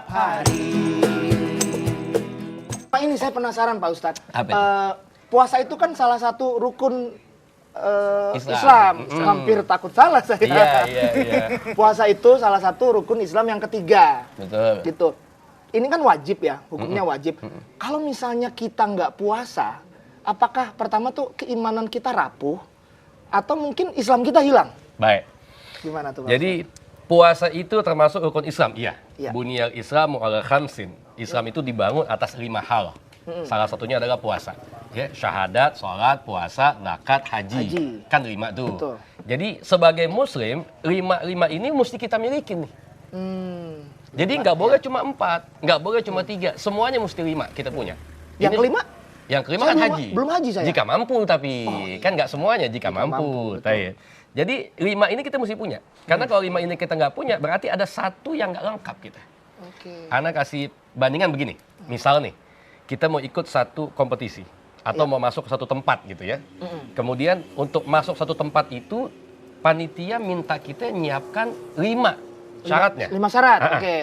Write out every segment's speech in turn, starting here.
setiap hari. Pak, ini saya penasaran Pak Ustadz. Puasa itu kan salah satu rukun Islam. Hampir takut salah saya. Iya. Puasa itu salah satu rukun Islam yang ketiga. Betul. Gitu. Ini kan wajib ya, hukumnya wajib. Kalau misalnya kita nggak puasa, apakah pertama tuh keimanan kita rapuh atau mungkin Islam kita hilang? Baik. Gimana tuh Pak? Jadi puasa itu termasuk rukun Islam, iya. Iya. Bunyal Islamu ala khamsin. Islam itu dibangun atas 5 hal. Salah satunya adalah puasa. Ya, syahadat, sholat, puasa, zakat, haji. Kan 5 tuh. Betul. Jadi sebagai muslim, 5 ini mesti kita miliki nih. Jadi nggak boleh cuma 4, nggak boleh cuma 3. Semuanya mesti 5 kita punya. Yang kelima? Yang kelima Saya kan belum- haji. belum haji saya. Jika mampu tapi kan nggak semuanya jika mampu. betul. Jadi 5 ini kita mesti punya. Karena kalau 5 ini kita nggak punya, berarti ada satu yang nggak lengkap kita. Oke. Ana kasih bandingan begini. Misal nih, kita mau ikut satu kompetisi atau mau masuk ke satu tempat gitu ya. Kemudian untuk masuk satu tempat itu, panitia minta kita nyiapkan 5 syaratnya. 5 syarat, Ah, ah. oke.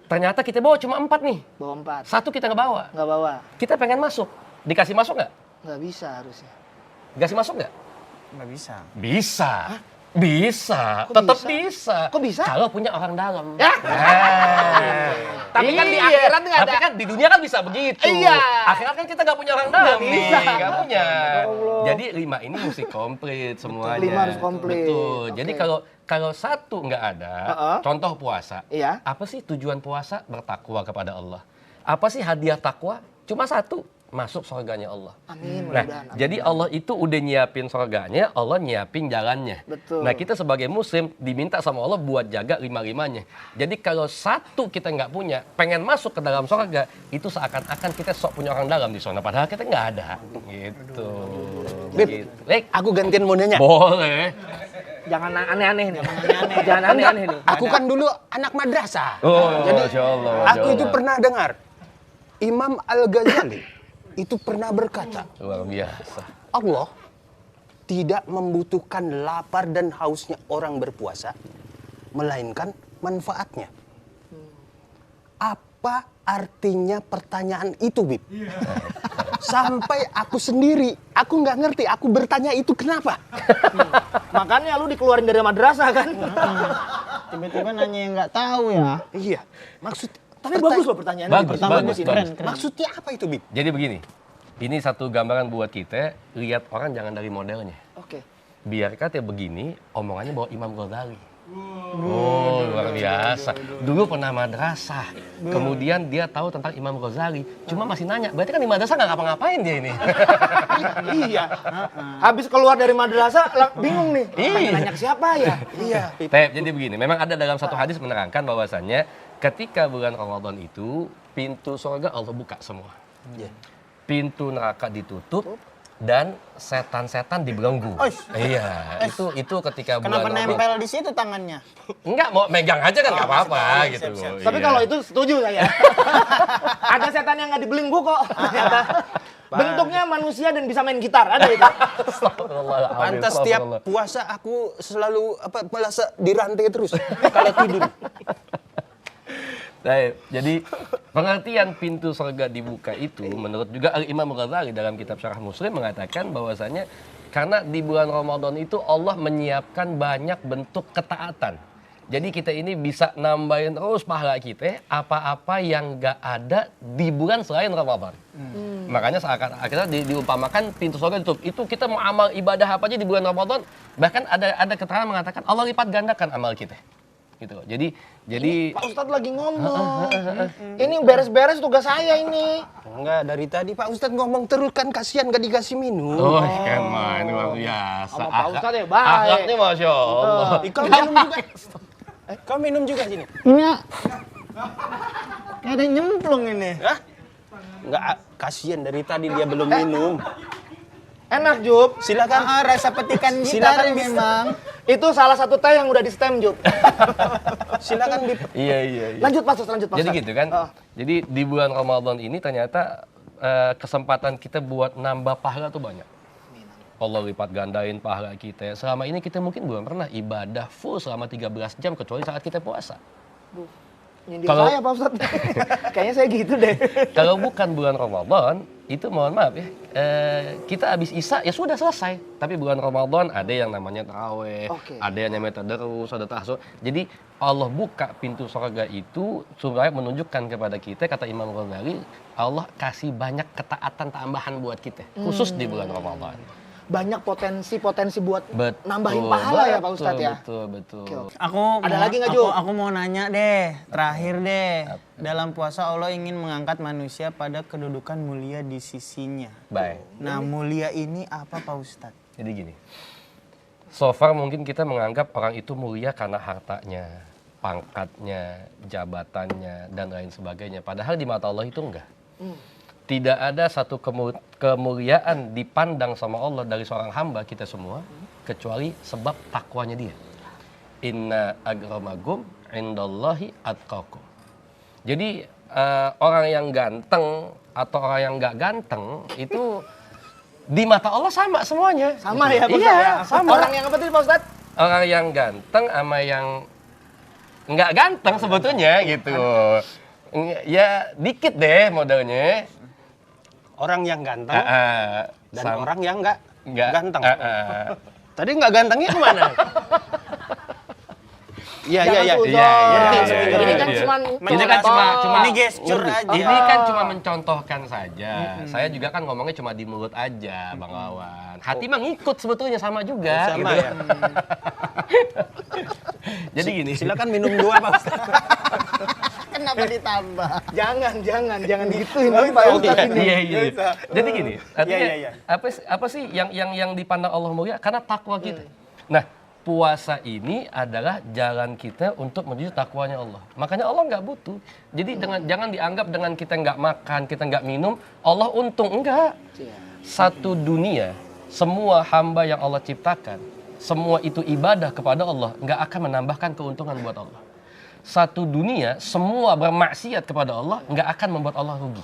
Ternyata kita bawa cuma 4 nih. Bawa 4. Satu kita nggak bawa. Nggak bawa. Kita pengen masuk. Dikasih masuk nggak? Nggak bisa harusnya. Dikasih masuk nggak? Nggak bisa. Bisa. Bisa. Kok Tetap bisa? bisa. Kok bisa? Kalau punya orang dalam. Ya. Tapi kan di Iya. akhirat nggak ada. Tapi kan di dunia kan bisa begitu. Iya. Akhirat kan kita nggak punya orang dalam nih. bisa. Nggak punya. Allah. Jadi 5 ini mesti komplit semuanya. 5 harus komplit. Betul. Oke. Jadi kalau satu nggak ada, contoh puasa. Iya. Apa sih tujuan puasa? Bertakwa kepada Allah. Apa sih hadiah takwa? Cuma satu, masuk surganya Allah. Amin, Nah, mudah-mudahan. jadi Allah itu udah nyiapin surganya, Allah nyiapin jalannya. Betul. Nah, kita sebagai muslim diminta sama Allah buat jaga 5-5-nya. Jadi kalau satu kita nggak punya, pengen masuk ke dalam surga, itu seakan-akan kita sok punya orang dalam di sana. Padahal kita nggak ada. Gitu. Bib, Lek, aku gantian mau nanya. boleh. Jangan aneh-aneh nih. Jangan aneh-aneh nih. Aku kan dulu anak madrasah. Oh, Jadi Masya Allah, aku itu pernah dengar Imam Al-Ghazali itu pernah berkata, Luar biasa. Allah tidak membutuhkan lapar dan hausnya orang berpuasa, melainkan manfaatnya. Apa artinya pertanyaan itu, Bib? Sampai aku sendiri, aku nggak ngerti, aku bertanya itu kenapa? Makanya lu dikeluarin dari madrasah kan? Tiba-tiba nanya yang nggak tahu ya. Iya, maksud Tapi bagus loh pertanyaannya. Bagus, Pertama bagus, sih. bagus. maksudnya apa itu, Bib? Jadi begini, ini satu gambaran buat kita, lihat orang jangan dari modelnya. Oke. Biar kata begini, omongannya bawa Imam Ghazali. Oh, luar biasa. Dulu pernah madrasah. Kemudian dia tahu tentang Imam Ghazali. Cuma masih nanya, berarti kan di madrasah nggak ngapa-ngapain dia ini. Iya. Habis keluar dari madrasah bingung nih. Pengen nanya ke siapa ya? Iya. Tep, jadi begini, memang ada dalam satu hadis menerangkan bahwasannya ketika bulan Ramadan itu, pintu surga Allah buka semua. Iya. Pintu neraka ditutup dan setan-setan dibelenggu. Iya, itu ketika Kenapa bulan nempel di situ tangannya? Enggak, mau megang aja kan nggak apa-apa gitu. Tapi Iya. kalau itu setuju saya. Ada setan yang nggak dibelenggu kok. Ternyata. Bentuknya manusia dan bisa main gitar. Ada itu. Astagfirullahaladzim, Pantas astagfirullah. tiap puasa aku selalu merasa dirantai terus kalau tidur. Baik, jadi pengertian pintu surga dibuka itu menurut juga Imam Ghazali dalam kitab Syarah Muslim mengatakan bahwasannya karena di bulan Ramadan itu Allah menyiapkan banyak bentuk ketaatan. Jadi kita ini bisa nambahin terus pahala kita apa-apa yang nggak ada di bulan selain Ramadan. Makanya akhirnya diumpamakan pintu surga ditutup. Itu kita mau amal ibadah apa aja di bulan Ramadan, bahkan ada keterangan mengatakan Allah lipat gandakan amal kita. Gitu loh. Jadi Pak Ustadz lagi ngomong. Ini beres-beres tugas saya ini. Enggak, dari tadi Pak Ustadz ngomong terus kan kasihan gak dikasih minum. oh, kan main luar biasa. Sama Pak Ustadz ya, baik. Akhlaknya Masya Allah. Kau minum juga. Kau minum juga sini. Iya. Kayak ada yang nyemplung ini. Hah? Enggak, kasihan dari tadi dia belum minum. Enak, Jup. Silakan. Rasa petikan Silakan, gitar ya memang. Itu salah satu teh yang udah di stem, Jup. Silakan Bib. Iya. Lanjut, Pak Ustadz, lanjut, Pak Jadi Ustadz. gitu kan. Oh. Jadi di bulan Ramadan ini ternyata kesempatan kita buat nambah pahala tuh banyak. Allah lipat gandain pahala kita. Selama ini kita mungkin belum pernah ibadah full selama 13 jam kecuali saat kita puasa. Nyindir Kalau- saya Pak Ustadz. Kayaknya saya gitu deh. Kalau bukan bulan Ramadan, itu mohon maaf ya, kita habis Isya ya sudah selesai. Tapi bulan Ramadan ada yang namanya taraweh, Oke. ada yang namanya tadarus, ada tahajud. Jadi Allah buka pintu surga itu supaya menunjukkan kepada kita, kata Imam Ghazali, Allah kasih banyak ketaatan tambahan buat kita, khusus di bulan Ramadan. Banyak potensi-potensi buat Betul, nambahin pahala ya Pak Ustadz ya. Betul. Oke. Ada lagi nggak, Ju? Aku mau nanya deh, terakhir deh. Dalam puasa Allah ingin mengangkat manusia pada kedudukan mulia di sisinya. Baik. Nah, mulia ini apa Pak Ustadz? Jadi gini, so far mungkin kita menganggap orang itu mulia karena hartanya, pangkatnya, jabatannya, dan lain sebagainya. Padahal di mata Allah itu enggak. Tidak ada satu kemuliaan dipandang sama Allah dari seorang hamba kita semua, kecuali sebab takwanya dia. Inna akramakum indallahi atqakum. Jadi orang yang ganteng atau orang yang nggak ganteng itu di mata Allah sama semuanya. Sama ya Pak Iya, Ustadz ya? sama. Orang yang apa tadi Pak Ustadz? Orang yang ganteng sama yang nggak ganteng sebetulnya gitu. Ya dikit deh modelnya. Orang yang ganteng dan Sama- orang yang nggak ganteng. Tadi nggak gantengnya kemana? Iya, iya, iya. Jangan Iya, iya, suzon. iya, Ini iya, kan iya. cuma Ini kan cuma Ini gesture aja. Ini kan cuma mencontohkan saja. Saya juga kan ngomongnya cuma di mulut aja, Bang Wawan. Hati mah ngikut sebetulnya sama juga. Sama gitu. ya. Jadi gini. Silakan minum dua Pak Ustadz. Kenapa ditambah? jangan gituin dong Pak Ustadz ini. Iya. Jadi gini, artinya Iya, iya. apa sih yang dipandang Allah mulia karena takwa kita. Nah, puasa ini adalah jalan kita untuk menuju takwanya Allah. Makanya Allah nggak butuh. Jadi jangan dianggap dengan kita nggak makan, kita nggak minum, Allah untung. Enggak. Satu dunia, semua hamba yang Allah ciptakan, semua itu ibadah kepada Allah, nggak akan menambahkan keuntungan buat Allah. Satu dunia, semua bermaksiat kepada Allah, nggak akan membuat Allah rugi.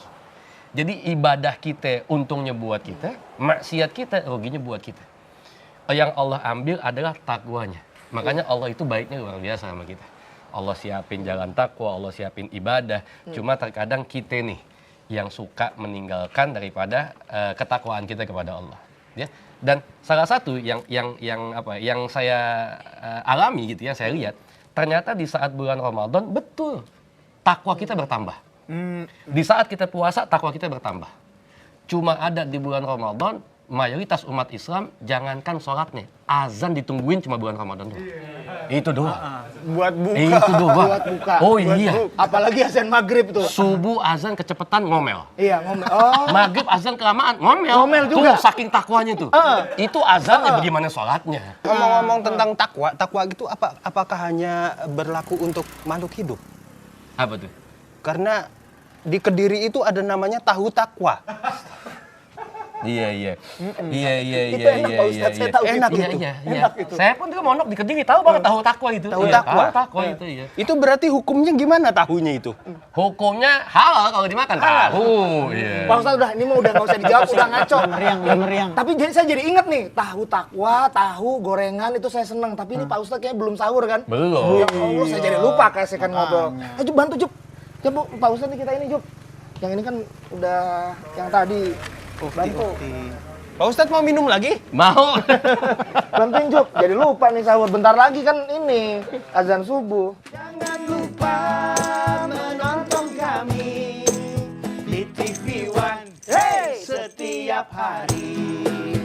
Jadi ibadah kita untungnya buat kita, maksiat kita ruginya buat kita. Yang Allah ambil adalah takwanya. Makanya Allah itu baiknya luar biasa sama kita. Allah siapin jalan takwa, Allah siapin ibadah. Cuma terkadang kita nih yang suka meninggalkan daripada ketakwaan kita kepada Allah. Ya. Dan salah satu yang saya alami gitu ya, saya lihat ternyata di saat bulan Ramadan betul takwa kita bertambah. Di saat kita puasa takwa kita bertambah. Cuma ada di bulan Ramadan mayoritas umat Islam jangankan sholatnya, azan ditungguin cuma bulan Ramadan doang. Itu doang. Buat buka. Itu doang. Buat buka. Oh iya. Apalagi azan maghrib tuh. Subuh azan kecepatan ngomel. Iya ngomel. Oh. Maghrib azan kelamaan ngomel. Ngomel juga. Tuh saking takwanya tuh. Itu azannya bagaimana sholatnya? Ngomong-ngomong tentang takwa, takwa itu apakah hanya berlaku untuk makhluk hidup? Apa tuh? Karena di Kediri itu ada namanya tahu takwa. Iya. Itu enak Pak Ustadz, saya tahu Enak itu. itu. Iya. Enak itu. Saya pun juga mondok di Kediri tahu banget tahu takwa itu. Tahu Iya, takwa. Tahu takwa itu ya. Itu berarti hukumnya gimana tahunya itu? Hukumnya halal kalau dimakan tahu. Iya. Pak Ustadz udah, ini mah udah nggak usah dijawab, udah ngaco. Udah meriang. Tapi saya jadi inget nih, tahu takwa, tahu gorengan itu saya seneng. Tapi ini Pak Ustadz kayaknya belum sahur kan? Belum. Ya Allah, saya jadi lupa kasihkan ngobrol. Jup, bantu Jup. Coba Pak Ustadz nih kita ini Jup. Yang ini kan udah yang tadi. Bantu. Pak Ustadz mau minum lagi? Mau. Bantuin Jup. Jadi lupa nih sahur. Bentar lagi kan ini azan subuh. Jangan lupa menonton kami di TV One. Hey! Setiap hari.